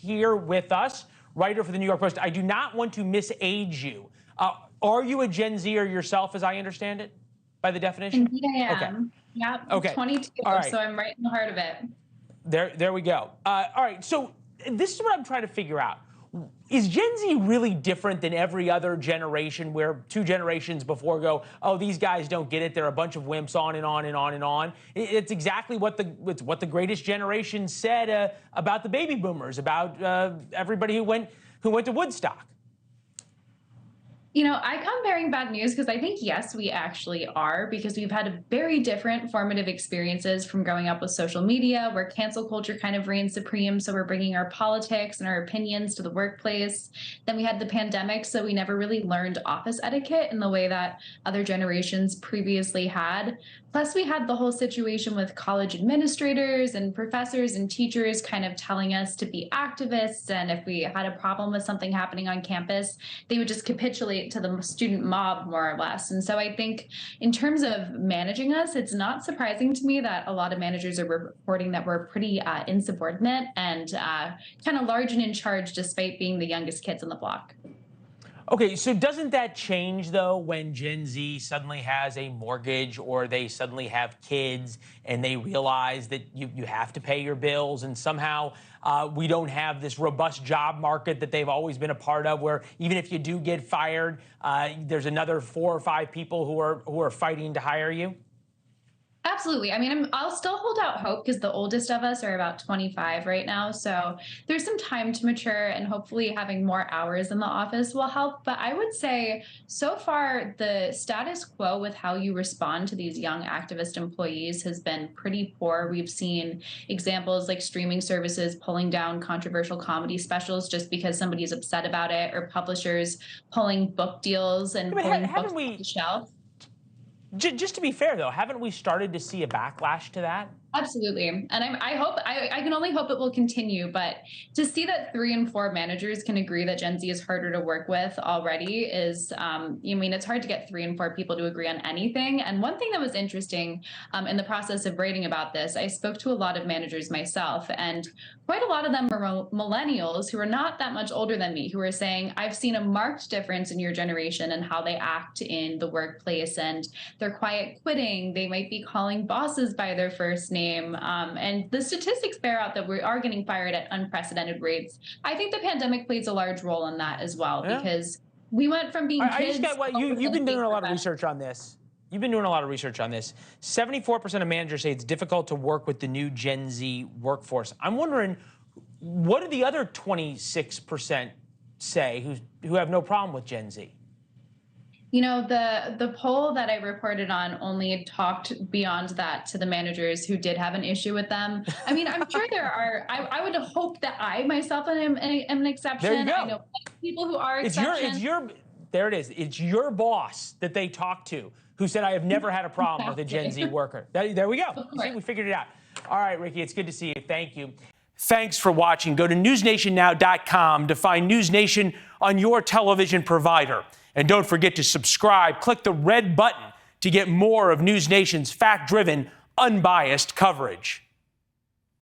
here with us, writer for the New York Post. I do not want to misage you. Are you a Gen Zer yourself, as I understand it, by the definition? Indeed I am. Okay. Yeah, Okay. 22, All right. so I'm right in the heart of it. There we go. All right, so this is what I'm trying to figure out. Is Gen Z really different than every other generation where 2 generations before go, oh, these guys don't get it, they're a bunch of wimps, on and on and on and on? It's exactly what the greatest generation said about the baby boomers, about everybody who went to Woodstock. You know, I come bearing bad news because I think, yes, we actually are, because we've had very different formative experiences from growing up with social media, where cancel culture kind of reigns supreme. So we're bringing our politics and our opinions to the workplace. Then we had the pandemic, so we never really learned office etiquette in the way that other generations previously had. Plus, we had the whole situation with college administrators and professors and teachers kind of telling us to be activists. And if we had a problem with something happening on campus, they would just capitulate to the student mob, more or less. And so I think in terms of managing us, it's not surprising to me that a lot of managers are reporting that we're pretty insubordinate and kind of large and in charge, despite being the youngest kids on the block. Okay, so doesn't that change, though, when Gen Z suddenly has a mortgage or they suddenly have kids and they realize that you have to pay your bills, and somehow we don't have this robust job market that they've always been a part of, where even if you do get fired, there's another 4 or 5 people who are fighting to hire you? Absolutely. I mean, I'll still hold out hope because the oldest of us are about 25 right now. So there's some time to mature, and hopefully having more hours in the office will help. But I would say so far, the status quo with how you respond to these young activist employees has been pretty poor. We've seen examples like streaming services pulling down controversial comedy specials just because somebody's upset about it, or publishers pulling book deals and pulling books off the shelf. Just to be fair, though, haven't we started to see a backlash to that? Absolutely. And I can only hope it will continue. But to see that 3 in 4 managers can agree that Gen Z is harder to work with already is, it's hard to get 3 in 4 people to agree on anything. And one thing that was interesting in the process of writing about this, I spoke to a lot of managers myself, and quite a lot of them are millennials who are not that much older than me, who are saying, I've seen a marked difference in your generation and how they act in the workplace, and they're quiet quitting. They might be calling bosses by their first name. And the statistics bear out that we are getting fired at unprecedented rates. I think the pandemic plays a large role in that as well, because we went from being kids. You've been doing a lot of research on this. You've been doing a lot of research on this. 74% of managers say it's difficult to work with the new Gen Z workforce. I'm wondering, what do the other 26% say who have no problem with Gen Z? You know, the poll that I reported on only talked beyond that to the managers who did have an issue with them. I mean, I'm sure there are. I would hope that I myself am an exception. There you go. I know people who are exceptions. There it is. It's your boss that they talked to who said, I have never had a problem with a Gen Z worker. There we go. See, we figured it out. All right, Rikki, it's good to see you. Thank you. Thanks for watching. Go to newsnationnow.com to find NewsNation on your television provider. And don't forget to subscribe. Click the red button to get more of NewsNation's fact-driven, unbiased coverage.